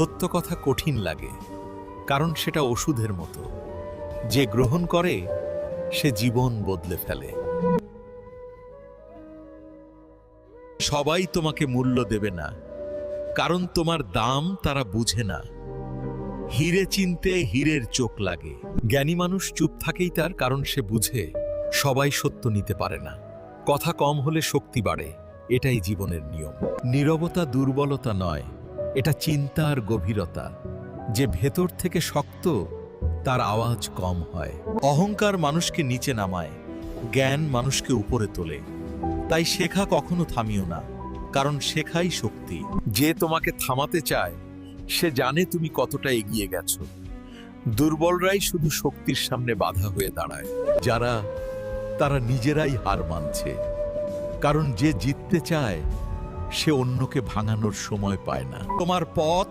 সত্য কথা কঠিন লাগে, কারণ সেটা ওষুধের মতো। যে গ্রহণ করে সে জীবন বদলে ফেলে। সবাই তোমাকে মূল্য দেবে না, কারণ তোমার দাম তারা বুঝে না। হিরে চিনতে হীরের চোখ লাগে। জ্ঞানী মানুষ চুপ থাকেই তার, কারণ সে বুঝে সবাই সত্য নিতে পারে না। কথা কম হলে শক্তি বাড়ে, এটাই জীবনের নিয়ম। নীরবতা দুর্বলতা নয়, এটা চিন্তার গভীরতা। যে ভেতর থেকে শক্ত, তার আওয়াজ কম হয়। অহংকার মানুষকে নিচে নামায়, জ্ঞান মানুষকে উপরে তোলে। তাই শেখা কখনো থামিও না, কারণ শেখাই শক্তি। যে তোমাকে থামাতে চায় সে জানে তুমি কতটা এগিয়ে গেছো। দুর্বলরাই শুধু শক্তির সামনে বাধা হয়ে দাঁড়ায়। তারা নিজেরাই হার মানছে, কারণ যে জিততে চায় সে অন্যকে ভাঙানোর সময় পায় না। তোমার পথ